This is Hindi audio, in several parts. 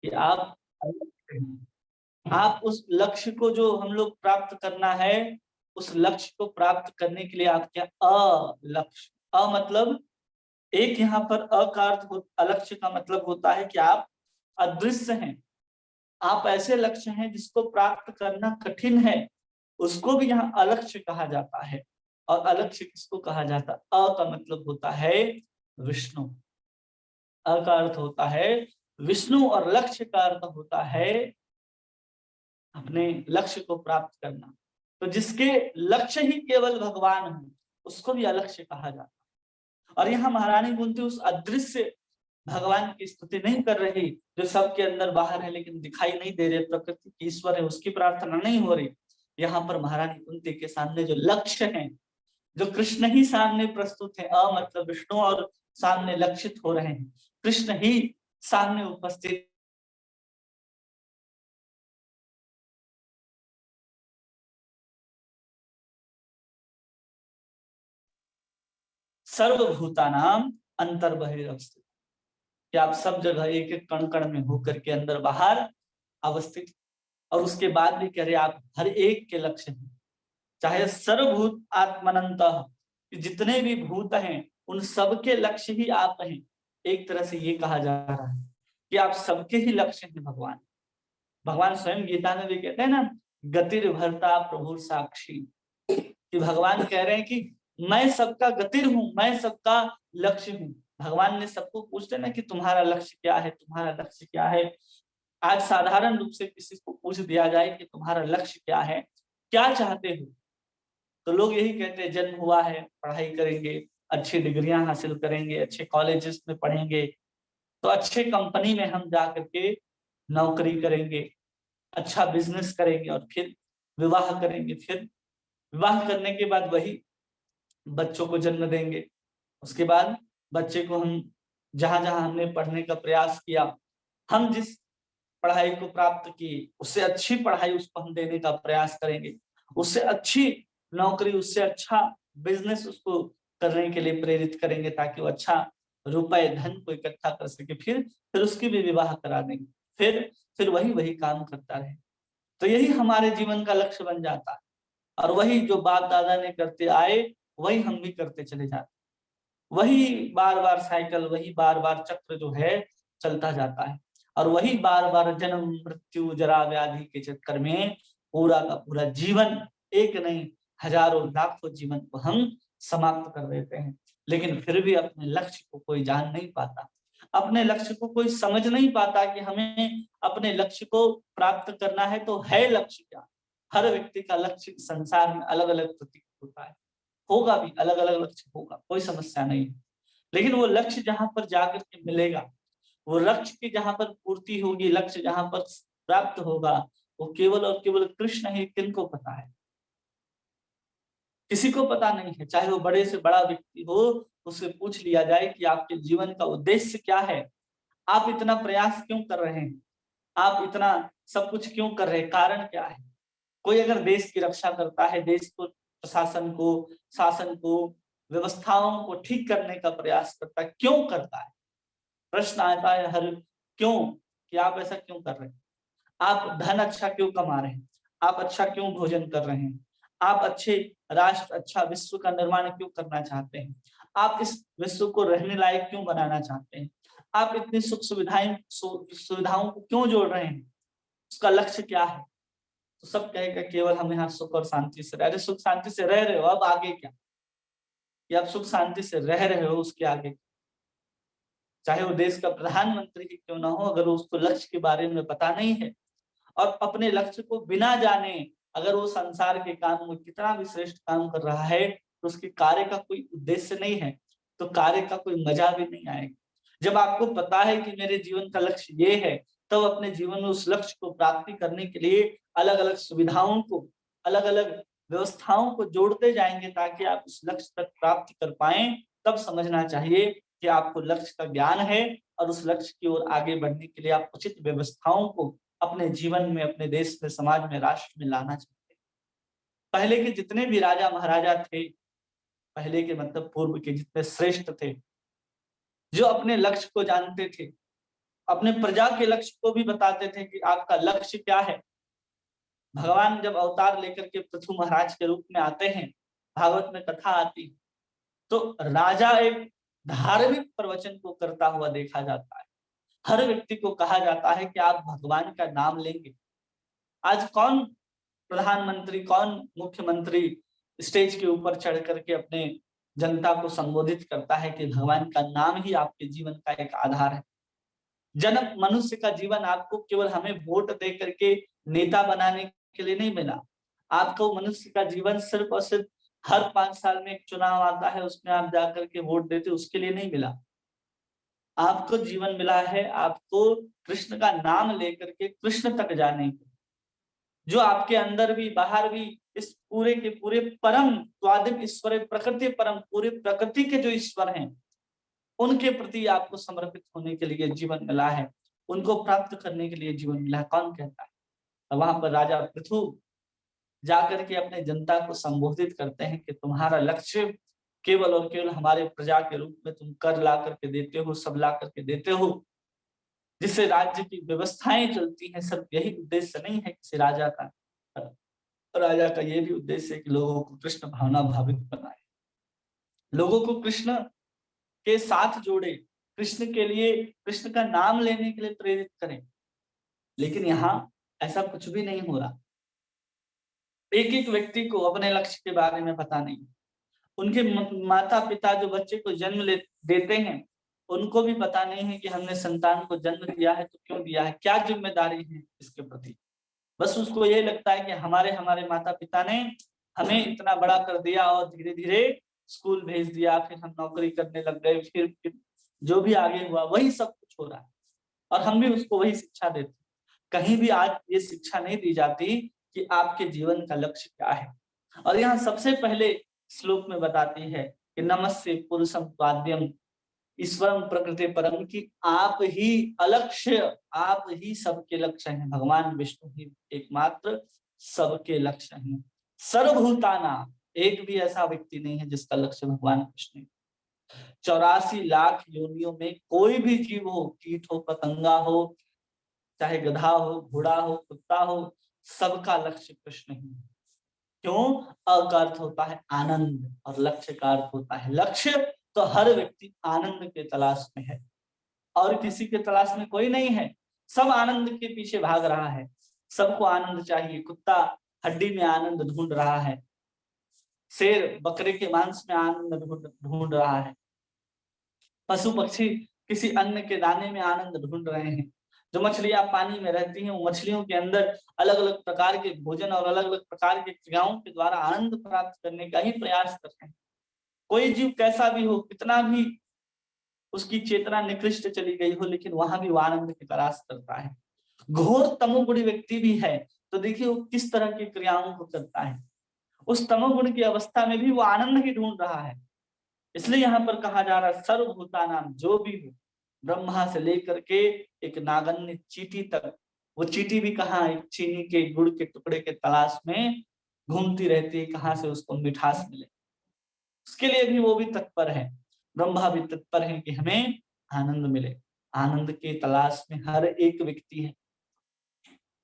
कि आप आप उस लक्ष्य को जो हम लोग प्राप्त करना है, उस लक्ष्य को प्राप्त करने के लिए आप क्या अलक्ष्य, मतलब एक यहाँ पर अ का अर्थ अलक्ष्य का मतलब होता है कि आप अदृश्य हैं। आप ऐसे लक्ष्य हैं जिसको प्राप्त करना कठिन है, उसको भी यहाँ अलक्ष्य कहा जाता है। और अलक्ष्य किसको कहा जाता है? अ का मतलब होता है विष्णु। अ का अर्थ होता है विष्णु और लक्ष्य का अर्थ होता है अपने लक्ष्य को प्राप्त करना। तो जिसके लक्ष्य ही केवल भगवान हो, उसको भी अलक्ष्य कहा जाता है। और यहाँ महारानी कुंती उस अदृश्य भगवान की स्तुति नहीं कर रही जो सबके अंदर बाहर है लेकिन दिखाई नहीं दे रहे, प्रकृति की ईश्वर है, उसकी प्रार्थना नहीं हो रही। यहाँ पर महारानी कुंती के सामने जो लक्ष्य है, जो कृष्ण ही सामने प्रस्तुत है, मतलब विष्णु और सामने लक्षित हो रहे हैं, कृष्ण ही सामने उपस्थित। सर्वभूतानाम अंतर्बहिर्वस्थित, कि आप सब जगह एक एक कण कण में होकर के अंदर बाहर अवस्थित। और उसके बाद भी कह रहे आप हर एक के लक्ष्य हैं, चाहे सर्वभूत आत्मनंत, जितने भी भूत हैं उन सबके लक्ष्य ही आप हैं। एक तरह से ये कहा जा रहा है कि आप सबके ही लक्ष्य हैं भगवान। भगवान स्वयं गीता में भी कहते हैं ना, गतिर भरता प्रभु साक्षी, कि भगवान कह रहे हैं कि मैं सबका गतिर हूं, मैं सबका लक्ष्य हूं। भगवान ने सबको पूछते ना कि तुम्हारा लक्ष्य क्या है, तुम्हारा लक्ष्य क्या है। आज साधारण रूप से किसी को पूछ दिया जाए कि तुम्हारा लक्ष्य क्या है, क्या चाहते हो, तो लोग यही कहते हैं जन्म हुआ है, पढ़ाई करेंगे, अच्छी डिग्रियां हासिल करेंगे, अच्छे कॉलेजेस में पढ़ेंगे, तो अच्छे कंपनी में हम जा करके नौकरी करेंगे, अच्छा बिजनेस करेंगे और फिर विवाह करेंगे। फिर विवाह करने के बाद वही बच्चों को जन्म देंगे। उसके बाद बच्चे को हम जहां जहां हमने पढ़ने का प्रयास किया, हम जिस पढ़ाई को प्राप्त की उससे अच्छी पढ़ाई उसको हम देने का प्रयास करेंगे, उससे अच्छी नौकरी, उससे अच्छा बिजनेस उसको करने के लिए प्रेरित करेंगे ताकि वो अच्छा रुपए धन को इकट्ठा कर सके। फिर उसकी भी विवाह करा देंगे। फिर वही वही काम करता रहे। तो यही हमारे जीवन का लक्ष्य बन जाता है। और वही जो बाप दादा ने करते आए वही हम भी करते चले जाते, वही बार बार साइकिल, वही बार बार चक्र जो है चलता जाता है। और वही बार बार जन्म मृत्यु जरा व्याधि के चक्कर में पूरा का पूरा जीवन, एक नहीं हजारों लाखों जीवन को हम समाप्त कर देते हैं। लेकिन फिर भी अपने लक्ष्य को कोई जान नहीं पाता, अपने लक्ष्य को कोई समझ नहीं पाता कि हमें अपने लक्ष्य को प्राप्त करना है। तो है लक्ष्य क्या? हर व्यक्ति का लक्ष्य संसार में अलग अलग प्रतीत होता है, होगा भी अलग अलग लक्ष्य होगा, कोई समस्या नहीं है। लेकिन वो लक्ष्य जहां पर जाकर के मिलेगा, वो लक्ष्य की जहां पर पूर्ति होगी, लक्ष्य जहां पर प्राप्त होगा, वो केवल और केवल कृष्ण ही, किनको पता है? किसी को पता नहीं है। चाहे वो बड़े से बड़ा व्यक्ति हो, उससे पूछ लिया जाए कि आपके जीवन का उद्देश्य क्या है, आप इतना प्रयास क्यों कर रहे हैं, आप इतना सब कुछ क्यों कर रहे हैं, कारण क्या है? कोई अगर देश की रक्षा करता है, देश को, प्रशासन को, शासन को, व्यवस्थाओं को ठीक करने का प्रयास करता है, क्यों करता है? प्रश्न आता है हर, क्यों, कि आप ऐसा क्यों कर रहे हैं? आप धन अच्छा क्यों कमा रहे हैं? आप अच्छा क्यों भोजन कर रहे हैं? आप अच्छे राष्ट्र, अच्छा विश्व का निर्माण क्यों करना चाहते हैं? आप इस विश्व को रहने लायक क्यों बनाना चाहते हैं? आप इतनी सुख सुविधाओं को क्यों जोड़ रहे हैं? उसका लक्ष्य क्या है? तो सब कहेगा केवल हम यहाँ सुख और शांति से रह रहे। सुख शांति से रह रहे हो, अब आगे क्या? कि आप सुख शांति से रह रहे हो, उसके आगे, चाहे वो देश का प्रधानमंत्री ही क्यों ना हो, अगर उसको लक्ष्य के बारे में पता नहीं है और अपने लक्ष्य को बिना जाने अगर वो संसार के काम में कितना भी श्रेष्ठ काम कर रहा है, तो उसके कार्य का कोई उद्देश्य नहीं है, तो कार्य का कोई मजा भी नहीं आएगा। जब आपको पता है कि मेरे जीवन का लक्ष्य ये है, तब अपने जीवन में उस लक्ष्य को प्राप्ति करने के लिए अलग अलग सुविधाओं को, अलग अलग व्यवस्थाओं को जोड़ते जाएंगे ताकि आप उस लक्ष्य तक प्राप्त कर पाए। तब समझना चाहिए कि आपको लक्ष्य का ज्ञान है और उस लक्ष्य की ओर आगे बढ़ने के लिए आप उचित व्यवस्थाओं को अपने जीवन में, अपने देश में, समाज में, राष्ट्र में लाना चाहते हैं। पहले के जितने भी राजा महाराजा थे, पहले के मतलब पूर्व के जितने श्रेष्ठ थे, जो अपने लक्ष्य को जानते थे, अपने प्रजा के लक्ष्य को भी बताते थे कि आपका लक्ष्य क्या है। भगवान जब अवतार लेकर के पृथु महाराज के रूप में आते हैं, भागवत में कथा आती है, तो राजा एक धार्मिक प्रवचन को करता हुआ देखा जाता है। हर व्यक्ति को कहा जाता है कि आप भगवान का नाम लेंगे। आज कौन प्रधानमंत्री, कौन मुख्यमंत्री स्टेज के ऊपर चढ़ करके अपने जनता को संबोधित करता है कि भगवान का नाम ही आपके जीवन का एक आधार है। जन्म मनुष्य का जीवन आपको केवल हमें वोट दे करके नेता बनाने के लिए नहीं मिला। आपको मनुष्य का जीवन सिर्फ और सिर्फ हर 5 साल में एक चुनाव आता है, उसमें आप जाकर के वोट देते, उसके लिए नहीं मिला। आपको जीवन मिला है आपको कृष्ण का नाम लेकर के कृष्ण तक जाने के, जो आपके अंदर भी बाहर भी इस पूरे के पूरे परम स्वादिम ईश्वर प्रकृति परम पूरी प्रकृति के जो ईश्वर हैं, उनके प्रति आपको समर्पित होने के लिए जीवन मिला है, उनको प्राप्त करने के लिए जीवन मिला है। कौन कहता है? वहां पर राजा पृथु जाकर के अपने जनता को संबोधित करते हैं कि तुम्हारा लक्ष्य केवल और केवल हमारे प्रजा के रूप में तुम कर ला करके देते हो, सब ला करके देते हो, जिससे राज्य की व्यवस्थाएं चलती हैं। सिर्फ यही उद्देश्य नहीं है किसी राजा का, राजा का ये भी उद्देश्य है कि लोगों को कृष्ण भावना भावित बनाए, लोगों को कृष्ण के साथ जोड़े, कृष्ण के लिए, कृष्ण का नाम लेने के लिए प्रेरित करें। लेकिन यहाँ ऐसा कुछ भी नहीं हो रहा। एक एक व्यक्ति को अपने लक्ष्य के बारे में पता नहीं। उनके माता पिता जो बच्चे को जन्म देते हैं, उनको भी पता नहीं है कि हमने संतान को जन्म दिया है तो क्यों दिया है, क्या जिम्मेदारी है इसके प्रति। बस उसको ये लगता है कि हमारे हमारे माता पिता ने हमें इतना बड़ा कर दिया और धीरे धीरे स्कूल भेज दिया, फिर हम नौकरी करने लग गए, फिर जो भी आगे हुआ वही सब कुछ हो रहा है और हम भी उसको वही शिक्षा देते। कहीं भी आज ये शिक्षा नहीं दी जाती कि आपके जीवन का लक्ष्य क्या है। और यहाँ सबसे पहले श्लोक में बताती है कि नमस्ते पुरुषम त्वाद्यम ईश्वरम प्रकृति परम, की आप ही अलक्ष्य, आप ही सबके लक्ष्य हैं। भगवान विष्णु ही एकमात्र सबके लक्ष्य हैं। सर्वभूताना, एक भी ऐसा व्यक्ति नहीं है जिसका लक्ष्य भगवान कृष्ण। 84 लाख योनियों में कोई भी जीव हो, कीट हो, पतंगा हो, चाहे गधा हो, घोड़ा हो, कुत्ता हो, सबका लक्ष्य कृष्ण ही है। क्यों? अ का अर्थ होता है आनंद और लक्ष्य का अर्थ होता है लक्ष्य। तो हर व्यक्ति आनंद के तलाश में है और किसी के तलाश में कोई नहीं है। सब आनंद के पीछे भाग रहा है, सबको आनंद चाहिए। कुत्ता हड्डी में आनंद ढूंढ रहा है, शेर बकरे के मांस में आनंद ढूंढ रहा है, पशु पक्षी किसी अन्न के दाने में आनंद ढूंढ रहे हैं। जो मछलियां पानी में रहती हैं, वो मछलियों के अंदर अलग अलग प्रकार के भोजन और अलग अलग प्रकार के क्रियाओं के द्वारा आनंद प्राप्त करने का ही प्रयास करते हैं। कोई जीव कैसा भी हो, कितना भी उसकी चेतना निकृष्ट चली गई हो, लेकिन वहां भी वो आनंद की तलाश करता है। घोर तमोगुणी व्यक्ति भी है तो देखिए वो किस तरह की क्रियाओं को करता है, उस तमोगुण की अवस्था में भी वो आनंद ही ढूंढ रहा है। इसलिए यहाँ पर कहा जा रहा है सर्वभूता नाम, जो भी हो, ब्रह्मा से लेकर के एक नागन्य चींटी तक, वो चींटी भी कहाँ, एक चीनी के गुड़ के टुकड़े के तलाश में घूमती रहती है, कहाँ से उसको मिठास मिले, उसके लिए भी वो भी तत्पर है। ब्रह्मा भी तत्पर है कि हमें आनंद मिले। आनंद के तलाश में हर एक व्यक्ति है,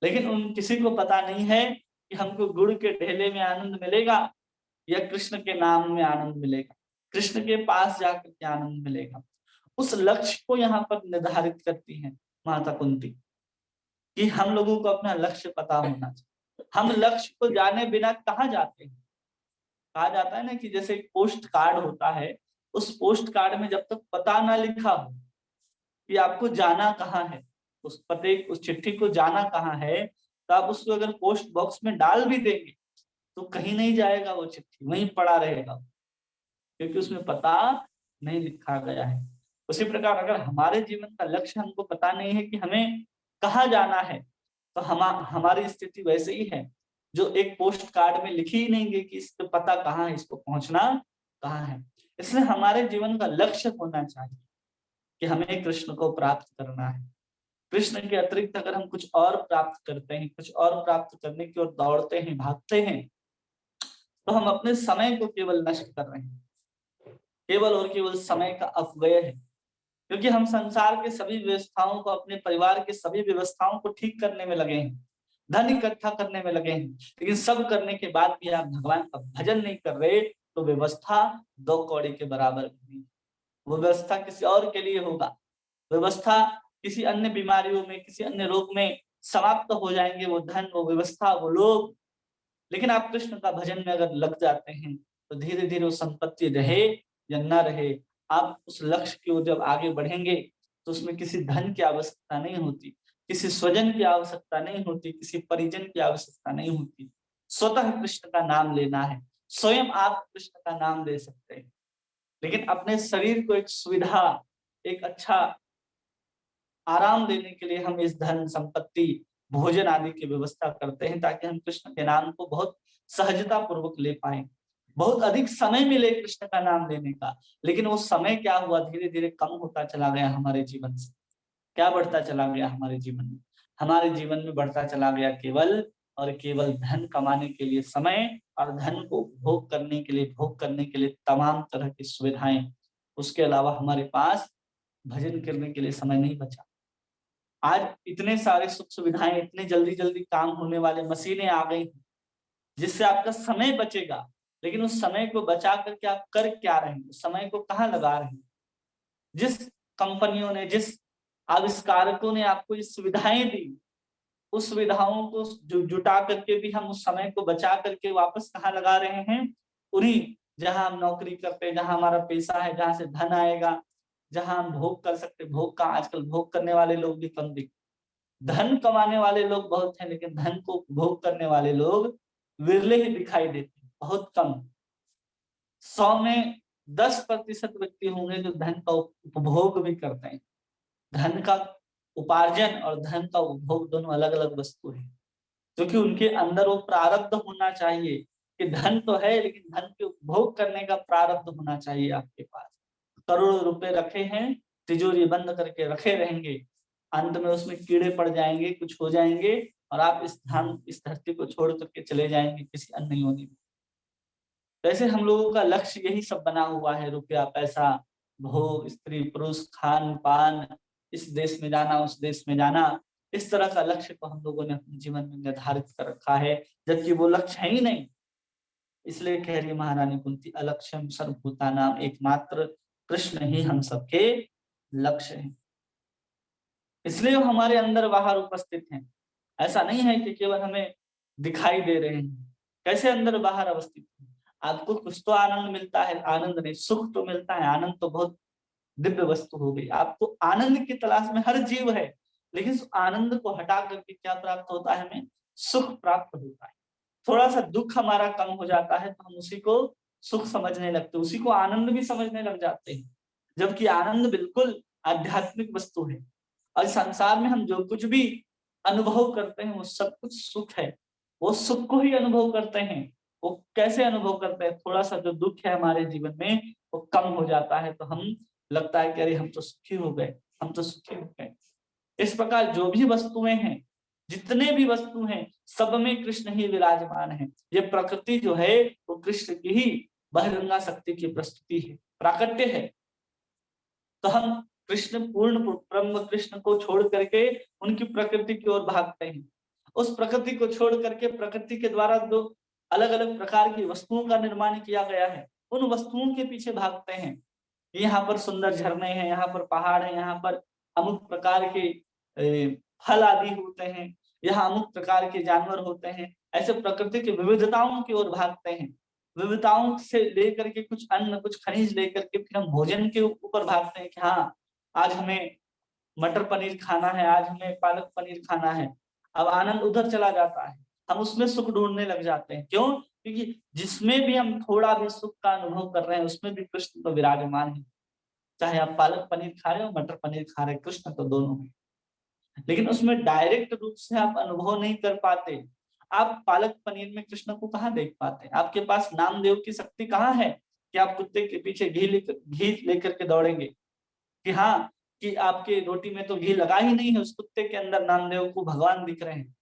लेकिन उन किसी को पता नहीं है कि हमको गुड़ के ढेले में आनंद मिलेगा या कृष्ण के नाम में आनंद मिलेगा, कृष्ण के पास जाकर के आनंद मिलेगा। उस लक्ष्य को यहाँ पर निर्धारित करती है माता कुंती कि हम लोगों को अपना लक्ष्य पता होना चाहिए। हम लक्ष्य को जाने बिना कहाँ जाते हैं। कहा जाता है ना कि जैसे एक पोस्ट कार्ड होता है, उस पोस्ट कार्ड में जब तक पता ना लिखा हो कि आपको जाना कहाँ है, उस पते उस चिट्ठी को जाना कहाँ है, तो आप उसको अगर पोस्ट बॉक्स में डाल भी देंगे तो कहीं नहीं जाएगा, वो चिट्ठी वहीं पड़ा रहेगा, क्योंकि उसमें पता नहीं लिखा गया है। उसी प्रकार अगर हमारे जीवन का लक्ष्य हमको पता नहीं है कि हमें कहाँ जाना है, तो हमारी स्थिति वैसे ही है जो एक पोस्ट कार्ड में लिखी ही नहीं गई कि इसको पता कहाँ है, इसको पहुंचना कहाँ है। इसलिए हमारे जीवन का लक्ष्य होना चाहिए कि हमें कृष्ण को प्राप्त करना है। कृष्ण के अतिरिक्त अगर हम कुछ और प्राप्त करते हैं, कुछ और प्राप्त करने की ओर दौड़ते हैं, भागते हैं, तो हम अपने समय को केवल नष्ट कर रहे हैं, केवल और केवल समय का अपव्यय है। क्योंकि हम संसार के सभी व्यवस्थाओं को, अपने परिवार के सभी व्यवस्थाओं को ठीक करने में लगे हैं, धन इकट्ठा करने में लगे हैं, लेकिन सब करने के बाद भी आप भगवान का भजन नहीं कर रहे तो व्यवस्था 2 कौड़ी के बराबर नहीं। वो व्यवस्था किसी और के लिए होगा, व्यवस्था किसी अन्य बीमारियों में, किसी अन्य रोग में समाप्त हो जाएंगे, वो धन, वो व्यवस्था, वो लोग। लेकिन आप कृष्ण का भजन में अगर लग जाते हैं तो धीरे धीरे वो संपत्ति रहे या न रहे, आप उस लक्ष्य की ओर जब आगे बढ़ेंगे तो उसमें किसी धन की आवश्यकता नहीं होती, किसी स्वजन की आवश्यकता नहीं होती, किसी परिजन की आवश्यकता नहीं होती। स्वतः कृष्ण का नाम लेना है, स्वयं आप कृष्ण का नाम ले सकते हैं। लेकिन अपने शरीर को एक सुविधा, एक अच्छा आराम देने के लिए हम इस धन संपत्ति, भोजन आदि की व्यवस्था करते हैं ताकि हम कृष्ण के नाम को बहुत सहजता पूर्वक ले पाए। बहुत अधिक समय मिले कृष्ण का नाम लेने का, लेकिन वो समय क्या हुआ, धीरे धीरे कम होता चला गया हमारे जीवन से। क्या बढ़ता चला गया हमारे जीवन में? हमारे जीवन में बढ़ता चला गया केवल और केवल धन कमाने के लिए समय, और धन को भोग करने के लिए, भोग करने के लिए तमाम तरह की सुविधाएं। उसके अलावा हमारे पास भजन करने के लिए समय नहीं बचा। आज इतने सारे सुख सुविधाएं, इतने जल्दी जल्दी काम होने वाले मशीनें आ गई जिससे आपका समय बचेगा, लेकिन उस समय को बचा करके आप कर क्या रहे हैं, उस समय को कहाँ लगा रहे हैं? जिस कंपनियों ने, जिस आविष्कारकों ने आपको ये सुविधाएं दी, उस सुविधाओं को जुटा करके भी हम उस समय को बचा करके वापस कहाँ लगा रहे हैं? उन्हीं, जहां हम नौकरी करते हैं, जहां हमारा पैसा है, जहां से धन आएगा, जहां हम भोग कर सकते। भोग का आजकल भोग करने वाले लोग भी कम दिखते, धन कमाने वाले लोग बहुत हैं, लेकिन धन को उपभोग करने वाले लोग विरले ही दिखाई देते हैं, बहुत कम। 100 में 10% व्यक्ति होंगे जो धन का उपभोग भी करते हैं। धन का उपार्जन और धन का उपभोग दोनों अलग अलग वस्तु है, क्योंकि उनके अंदर वो प्रारब्ध होना चाहिए कि धन तो है, लेकिन धन के उपभोग करने का प्रारब्ध होना चाहिए आपके पास। करोड़ों रुपए रखे हैं, तिजोरी बंद करके रखे रहेंगे, अंत में उसमें कीड़े पड़ जाएंगे, कुछ हो जाएंगे, और आप इस धरती को छोड़ करके चले जाएंगे किसी अन्य योनि में। वैसे हम लोगों का लक्ष्य यही सब बना हुआ है, रुपया, पैसा, भोग, स्त्री पुरुष, खान पान, इस देश में जाना, उस देश में जाना। इस तरह का लक्ष्य को हम लोगों ने अपने जीवन में निर्धारित कर रखा है, जबकि वो लक्ष्य है ही नहीं। इसलिए कह रही महारानी कुंती, अलक्ष्यम सर्वभूतानाम, एकमात्र कृष्ण ही हम सबके लक्ष्य है। इसलिए वो हमारे अंदर बाहर उपस्थित हैं। ऐसा नहीं है कि केवल हमें दिखाई दे रहे हैं। कैसे अंदर बाहर अवस्थित है? आपको कुछ तो आनंद मिलता है, आनंद नहीं, सुख तो मिलता है। आनंद तो बहुत दिव्य वस्तु हो गई। आपको आनंद की तलाश में हर जीव है, लेकिन उस आनंद को हटा करके क्या प्राप्त होता है? हमें सुख प्राप्त होता है। थोड़ा सा दुख हमारा कम हो जाता है तो हम उसी को सुख समझने लगते, उसी को आनंद भी समझने लग जाते हैं, जबकि आनंद बिल्कुल आध्यात्मिक वस्तु है। और संसार में हम जो कुछ भी अनुभव करते हैं वो सब कुछ सुख है। वो सुख को ही अनुभव करते हैं। वो कैसे अनुभव करते हैं? थोड़ा सा जो दुख है हमारे जीवन में वो कम हो जाता है तो हम लगता है कि अरे हम तो सुखी हो गए, हम तो सुखी हो गए। इस प्रकार जो भी वस्तुएं हैं, जितने भी वस्तु हैं, सब में कृष्ण ही विराजमान है। ये प्रकृति जो है वो कृष्ण की ही बहिरंगा शक्ति की प्रस्तुति है, प्राकट्य है। तो हम कृष्ण, पूर्ण ब्रह्म कृष्ण को छोड़ करके उनकी प्रकृति की ओर भागते हैं। उस प्रकृति को छोड़ करके प्रकृति के द्वारा जो अलग अलग प्रकार की वस्तुओं का निर्माण किया गया है, उन वस्तुओं के पीछे भागते हैं। यहाँ पर सुंदर झरने हैं, यहाँ पर पहाड़ है, यहाँ पर अमुक प्रकार के फल आदि होते हैं, यहाँ अमुक प्रकार के जानवर होते हैं। ऐसे प्रकृति की विविधताओं की ओर भागते हैं। विविधताओं से लेकर के कुछ अन्न, कुछ खनिज लेकर के फिर हम भोजन के ऊपर भागते हैं कि हाँ, आज हमें मटर पनीर खाना है, आज हमें पालक पनीर खाना है। अब आनंद उधर चला जाता है, हम उसमें सुख ढूंढने लग जाते हैं। क्यों? क्योंकि जिसमें भी हम थोड़ा भी सुख का अनुभव कर रहे हैं उसमें भी कृष्ण तो विराजमान है। चाहे आप पालक पनीर खा रहे हो, मटर पनीर खा रहे हो, कृष्ण तो दोनों है। लेकिन उसमें डायरेक्ट रूप से आप अनुभव नहीं कर पाते। आप पालक पनीर में कृष्ण को कहाँ देख पाते? आपके पास नामदेव की शक्ति कहाँ है कि आप कुत्ते के पीछे घी लेकर के दौड़ेंगे कि हाँ, कि आपके रोटी में तो घी लगा ही नहीं है, उस कुत्ते के अंदर नामदेव को भगवान दिख रहे हैं।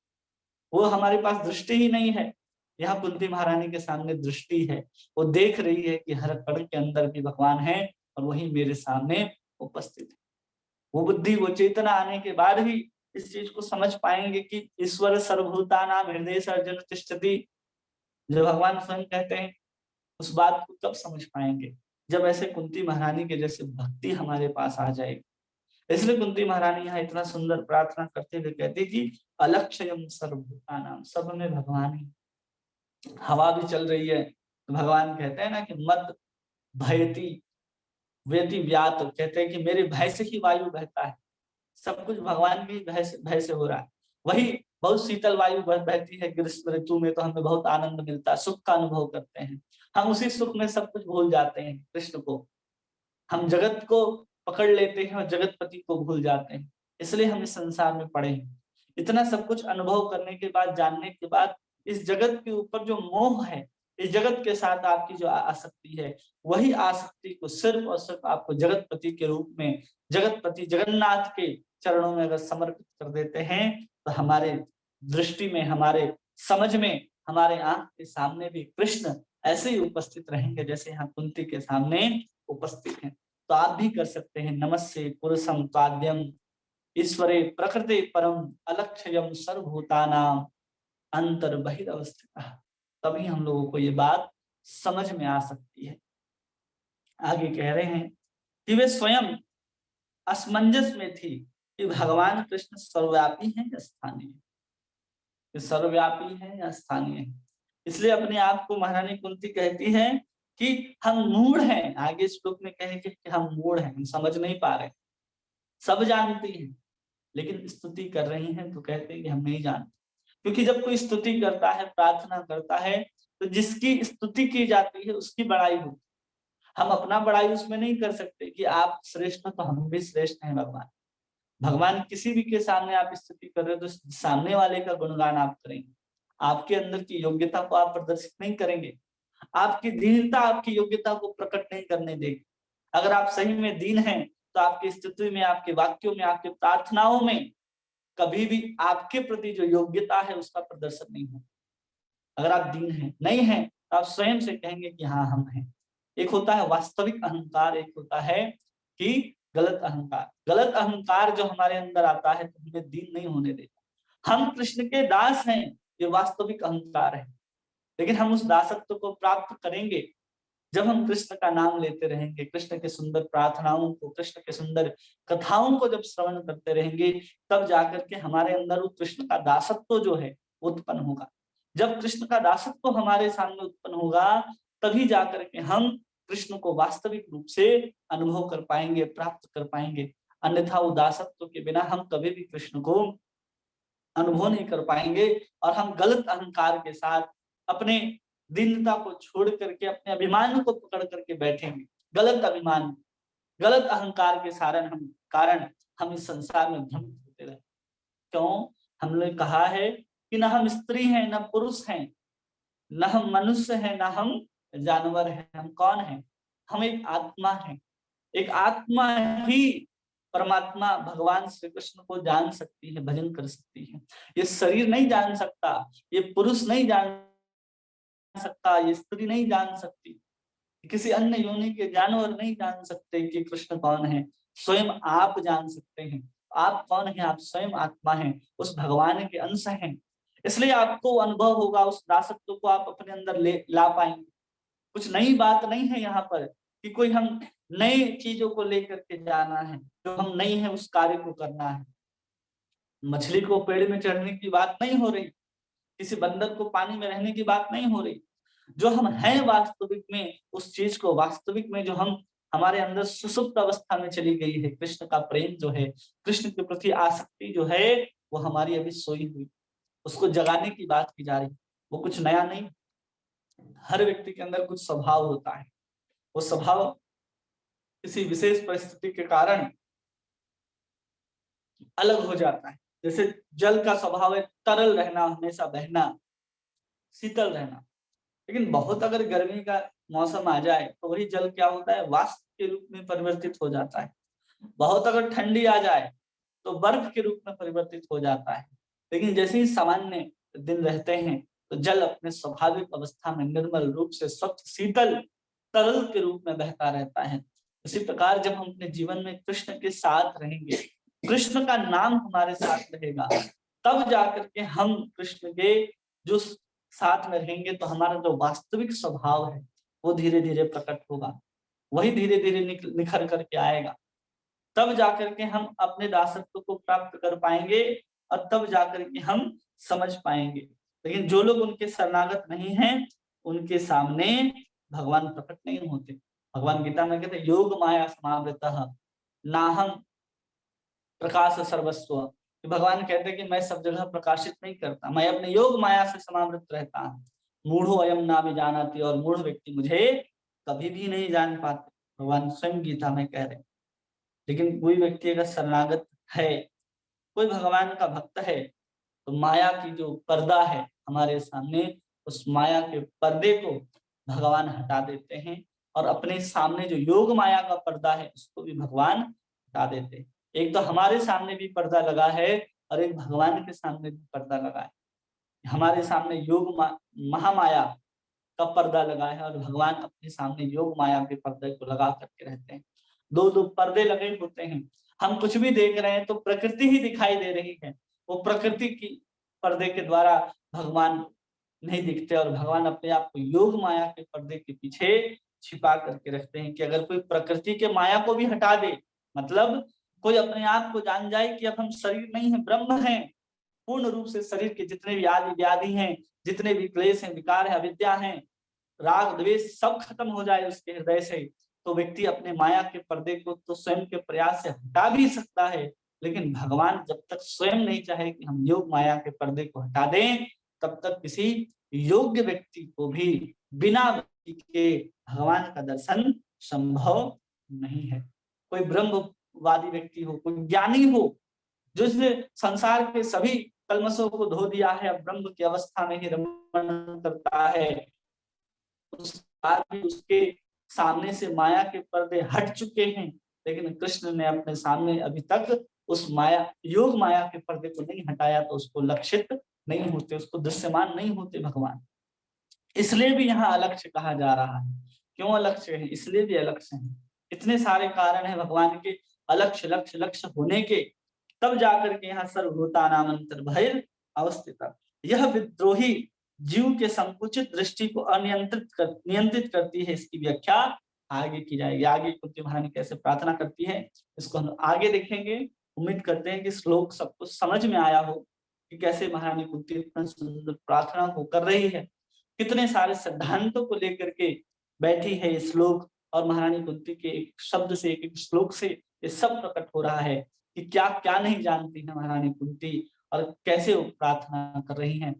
वो हमारे पास दृष्टि ही नहीं है। यहाँ कुंती महारानी के सामने दृष्टि है, वो देख रही है कि हर कण के अंदर भी भगवान है और वही मेरे सामने उपस्थित है। वो बुद्धि वो चेतना आने के बाद भी इस चीज को समझ पाएंगे कि ईश्वर सर्वभूतानां हृदय सर्जन तिष्ठति, जो भगवान स्वयं कहते हैं, उस बात को कब समझ पाएंगे? जब ऐसे कुंती महारानी के जैसे भक्ति हमारे पास आ जाएगी। इसलिए कुंती महारानी यहाँ इतना सुंदर प्रार्थना करते हुए कहती कि अलक्ष्यम सर्वभूतानां, सब में भगवान ही। हवा भी चल रही है तो भगवान कहते हैं ना कि मत भयति वेति व्यात, कहते हैं कि मेरे भय से ही वायु बहता है। सब कुछ भगवान के भय से हो रहा है। वही बहुत शीतल वायु बहती है ग्रीष्म ऋतु में, तो हमें बहुत आनंद मिलता है, सुख का अनुभव करते हैं। हम उसी सुख में सब कुछ भूल जाते हैं कृष्ण को, हम जगत को पकड़ लेते हैं और जगतपति को भूल जाते हैं। इसलिए हम इस संसार में पड़े हैं। इतना सब कुछ अनुभव करने के बाद, जानने के बाद, इस जगत के ऊपर जो मोह है, इस जगत के साथ आपकी जो आसक्ति है, वही आसक्ति को सिर्फ और सिर्फ आपको जगतपति के रूप में, जगतपति जगन्नाथ के चरणों में अगर समर्पित कर देते हैं, तो हमारे दृष्टि में, हमारे समझ में, हमारे आंख के सामने भी कृष्ण ऐसे ही उपस्थित रहेंगे जैसे यहाँ कुंती के सामने उपस्थित हैं। तो आप भी कर सकते हैं। नमस्ते पुरुषम त्वाद्यम ईश्वरे प्रकृते परम अलक्ष्यम सर्वभूतानां अंतर बहिरवस्थितः। तभी हम लोगों को ये बात समझ में आ सकती है। आगे कह रहे हैं कि वे स्वयं असमंजस में थी कि भगवान कृष्ण सर्वव्यापी हैं या स्थानीय है, सर्वव्यापी है या स्थानीय है। इसलिए अपने आप को महारानी कुंती कहती है कि हम मूढ़ हैं। आगे श्लोक में कहेंगे कि हम मूढ़ हैं, हम समझ नहीं पा रहे। सब जानती हैं लेकिन स्तुति कर रही हैं तो कहते हैं कि हम नहीं जानते। क्योंकि जब कोई स्तुति करता है, प्रार्थना करता है, तो जिसकी स्तुति की जाती है उसकी बड़ाई होती है। हम अपना बड़ाई उसमें नहीं कर सकते कि आप श्रेष्ठ तो हम भी श्रेष्ठ हैं। भगवान किसी भी के सामने आप स्तुति कर रहे हो तो सामने वाले का गुणगान आप करेंगे। आपके अंदर की योग्यता को आप प्रदर्शित नहीं करेंगे। आपकी दीनता आपकी योग्यता को प्रकट नहीं करने देगी। अगर आप सही में दीन हैं तो आपकी स्तुति में, आपके वाक्यों में, आपके प्रार्थनाओं में कभी भी आपके प्रति जो योग्यता है उसका प्रदर्शन नहीं हो। अगर आप दीन हैं, नहीं हैं, तो आप स्वयं से कहेंगे कि हाँ हम हैं। एक होता है वास्तविक अहंकार, एक होता है कि गलत अहंकार। गलत अहंकार जो हमारे अंदर आता है तो हमें दीन नहीं होने देता। हम कृष्ण के दास हैं, ये वास्तविक अहंकार है। लेकिन हम उस दासत्व को प्राप्त करेंगे जब हम कृष्ण का नाम लेते रहेंगे, कृष्ण के सुंदर प्रार्थनाओं को, कृष्ण के सुंदर कथाओं को जब श्रवण करते रहेंगे, तब जाकर के हमारे अंदर वो कृष्ण का दासत्व जो है उत्पन्न होगा। जब कृष्ण का दासत्व हमारे सामने उत्पन्न होगा, तभी जाकर के हम कृष्ण को वास्तविक रूप से अनुभव कर पाएंगे, प्राप्त कर पाएंगे। अन्यथा वो दासत्व के बिना हम कभी भी कृष्ण को अनुभव नहीं कर पाएंगे और हम गलत अहंकार के साथ अपने दीनता को छोड़ करके अपने अभिमान को पकड़ करके बैठेंगे। गलत अभिमान, गलत अहंकार के कारण हम इस संसार में भ्रमित होते रहे। क्यों? हमने कहा है कि न हम स्त्री हैं, न पुरुष हैं, न हम मनुष्य हैं, न हम जानवर हैं। हम कौन हैं? हम एक आत्मा हैं। एक आत्मा ही परमात्मा भगवान श्री कृष्ण को जान सकती है, भजन कर सकती है। ये शरीर नहीं जान सकता, ये पुरुष नहीं जान सकता, ये स्त्री नहीं जान सकती, किसी अन्य योनि के जानवर नहीं जान सकते कि कृष्ण कौन है। स्वयं आप जान सकते हैं। आप कौन है? आप स्वयं आत्मा हैं, उस भगवान के अंश हैं। इसलिए आपको अनुभव होगा, उस दासत्व को आप अपने अंदर ला पाएंगे। कुछ नई बात नहीं है यहाँ पर कि कोई हम नई चीजों को लेकर के जाना है, जो हम नहीं है उस कार्य को करना है। मछली को पेड़ में चढ़ने की बात नहीं हो रही, किसी बंदर को पानी में रहने की बात नहीं हो रही। जो हम हैं वास्तविक में, उस चीज को वास्तविक में जो हम हमारे अंदर सुसुप्त अवस्था में चली गई है, कृष्ण का प्रेम जो है, कृष्ण के प्रति आसक्ति जो है, वो हमारी अभी सोई हुई, उसको जगाने की बात की जा रही। वो कुछ नया नहीं। हर व्यक्ति के अंदर कुछ स्वभाव होता है, वो स्वभाव किसी विशेष परिस्थिति के कारण अलग हो जाता है। जैसे जल का स्वभाव है तरल रहना, हमेशा बहना, शीतल रहना। लेकिन बहुत अगर गर्मी का मौसम आ जाए तो वही जल क्या होता है? वाष्प के रूप में परिवर्तित हो जाता है। बहुत अगर ठंडी आ जाए तो बर्फ के रूप में परिवर्तित हो जाता है। लेकिन जैसे ही सामान्य दिन रहते हैं तो जल अपने स्वाभाविक अवस्था में निर्मल रूप से स्वच्छ शीतल तरल के रूप में बहता रहता है। इसी प्रकार जब हम अपने जीवन में कृष्ण के साथ रहेंगे, कृष्ण का नाम हमारे साथ रहेगा, तब जाकर के हम कृष्ण के जो साथ में रहेंगे तो हमारा जो वास्तविक स्वभाव है वो धीरे धीरे प्रकट होगा, वही धीरे धीरे निखर करके आएगा। तब जाकर के हम अपने दासत्व को प्राप्त कर पाएंगे और तब जाकर के हम समझ पाएंगे। लेकिन जो लोग उनके शरणागत नहीं हैं, उनके सामने भगवान प्रकट नहीं होते। भगवान गीता में कहते योग माया समावृतः नाहं प्रकाश सर्वस्व। भगवान कहते हैं कि मैं सब जगह प्रकाशित नहीं करता, मैं अपने योग माया से समावृत रहता हूँ। मूढ़ो अयम ना विजानाति, और मूढ़ व्यक्ति मुझे कभी भी नहीं जान पाते, भगवान स्वयं गीता में कह रहे हैं। लेकिन कोई व्यक्ति अगर शरणागत है, कोई भगवान का भक्त है, तो माया की जो पर्दा है हमारे सामने, उस माया के पर्दे को भगवान हटा देते हैं और अपने सामने जो योग माया का पर्दा है उसको भी भगवान हटा देते हैं। एक तो हमारे सामने भी पर्दा लगा है और एक भगवान के सामने भी पर्दा लगा है। हमारे सामने योग महामाया का पर्दा लगा है और भगवान अपने सामने योग माया के पर्दे को लगा करके रहते हैं। दो दो पर्दे लगे होते हैं। हम कुछ भी देख रहे हैं तो प्रकृति ही दिखाई दे रही है, वो प्रकृति की पर्दे के द्वारा भगवान नहीं दिखते और भगवान अपने आप को योग माया के पर्दे के पीछे छिपा करके रखते हैं कि अगर कोई प्रकृति के माया को भी हटा दे, मतलब कोई अपने आप को जान जाए कि अब हम शरीर नहीं है, ब्रह्म है, पूर्ण रूप से शरीर के जितने भी आदि व्याधि हैं, जितने भी क्लेश हैं, विकार है, अविद्या है, राग द्वेष सब खत्म हो जाए उसके हृदय से, तो व्यक्ति अपने माया के पर्दे को तो स्वयं के प्रयास से हटा भी सकता है। लेकिन भगवान जब तक स्वयं नहीं चाहे कि हम योग माया के पर्दे को हटा दें, तब तक किसी योग्य व्यक्ति को भी बिना भक्ति के भगवान का दर्शन संभव नहीं है। कोई ब्रह्मवादी व्यक्ति हो, कोई ज्ञानी हो, जिसने संसार के सभी कलमशों को धो दिया है, अब ब्रह्म की अवस्था में ही रमण करता है, उस बाद भी उसके सामने से माया के पर्दे हट चुके हैं, लेकिन कृष्ण ने अपने सामने अभी तक उस माया योग माया के पर्दे को नहीं हटाया, तो उसको लक्षित नहीं होते, उसको दृश्यमान नहीं होते भगवान। इसलिए भी यहाँ अलक्ष्य कहा जा रहा है। क्यों अलक्ष्य है? इसलिए भी अलक्ष्य है। इतने सारे कारण है भगवान के अलक्ष्य लक्ष्य लक्ष्य होने के, तब जाकर के यहाँ सर्वभूतानां अंतर्बहिर् अवस्थितः। यह विद्रोही जीव के संकुचित दृष्टि को नियंत्रित करती है। इसकी व्याख्या आगे की जाएगी। आगे कुंती महारानी कैसे प्रार्थना करती है इसको हम आगे देखेंगे। उम्मीद करते हैं कि श्लोक सबको समझ में आया हो कि कैसे महारानी कुंती इतना सुंदर प्रार्थना को कर रही है, कितने सारे सिद्धांतों को लेकर के बैठी है ये श्लोक, और महारानी कुंती के एक शब्द से एक श्लोक से ये सब प्रकट हो रहा है कि क्या क्या नहीं जानती है महारानी कुंती और कैसे वो प्रार्थना कर रही हैं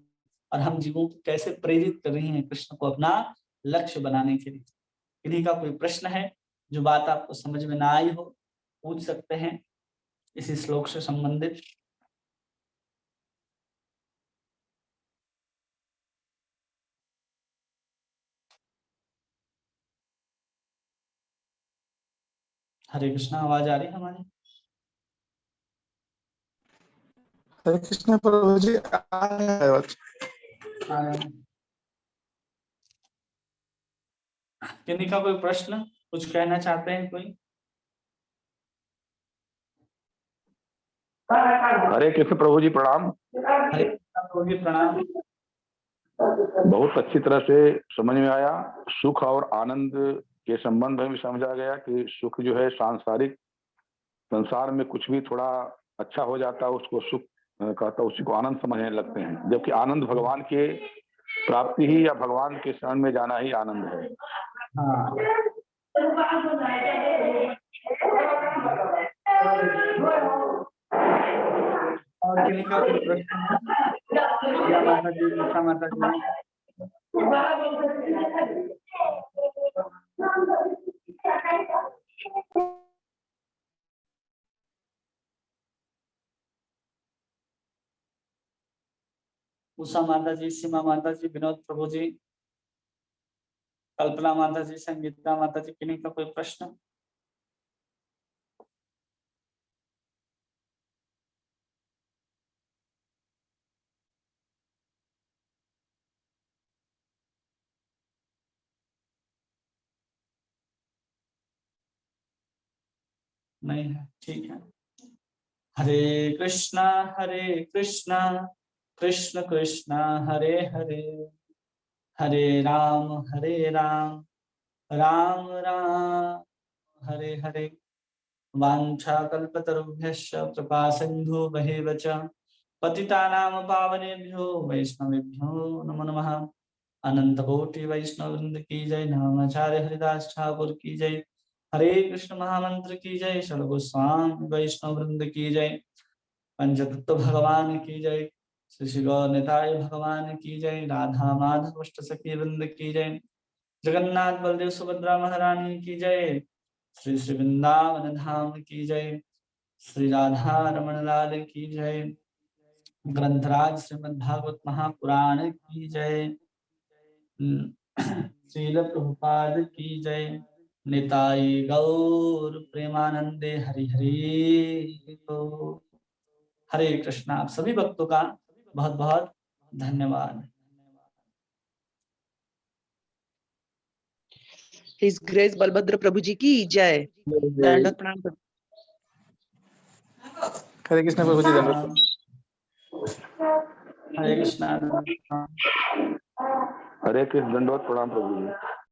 और हम जीवों को कैसे प्रेरित कर रही हैं कृष्ण को अपना लक्ष्य बनाने के लिए। इन्हीं का कोई प्रश्न है, जो बात आपको समझ में ना आई हो, पूछ सकते हैं इसी श्लोक से संबंधित। हरे कृष्णा, आवाज आ रही है हमारी? हरे कृष्ण प्रभु जी, आ रहे हैं। किन्हीं का कोई प्रश्न, कुछ कहना चाहते हैं कोई? हरे कृष्ण प्रभु जी, प्रणाम। हरे कृष्णा प्रभु जी, प्रणाम। बहुत अच्छी तरह से समझ में आया। सुख और आनंद के संबंध में भी समझा गया कि सुख जो है सांसारिक संसार में कुछ भी थोड़ा अच्छा हो जाता है उसको सुख कहता, उसी को आनंद समझने लगते हैं, जबकि आनंद भगवान के प्राप्ति ही या भगवान के शरण में जाना ही आनंद है। हाँ। और किन्हीं का कोई प्रश्न? या माता जी, उषा माता जी, उषा माता जी, सीमा माता जी, विनोद प्रभु जी, कल्पना माता जी, संगीता माता जी, किन्हीं का कोई प्रश्न? नहीं है, ठीक है। हरे कृष्णा कृष्ण कृष्ण हरे हरे, हरे राम राम राम हरे हरे। वाञ्छाकल्पतरुभ्यश्च कृपा सिन्धुभ्येव च पतितानां पावनेभ्यो वैष्णवेभ्यो नमो नमः। अनंत कोटि वैष्णव वृंद की जय, नामाचार्य हरिदास ठाकुर की जय, हरे कृष्ण महामंत्र की जय, षड गोस्वामी वैष्णव वृंद की जय, पंचतत्व भगवान की जय, श्री श्री गौर निताय भगवान की जय, राधा माधव अष्ट सखी वृंद की जय, जगन्नाथ बलदेव सुभद्रा महारानी की जय, श्री श्री वृंदावन धाम की जय, श्री राधा रमण लाल की जय, ग्रंथराज श्रीमद् भागवत महापुराण की जय, श्रील प्रभुपाद की जय, निताई गौर प्रेमानंदे हरि हरि बोल। हरे कृष्णा। आप सभी भक्तों का बहुत बहुत धन्यवाद। हिज ग्रेस बलभद्र प्रभु जी की जय। दंडवत प्रणाम। हरे कृष्ण प्रभु जी, धन्यवाद। हरे कृष्णा। हरे कृष्ण, दंडवत प्रणाम प्रभु जी।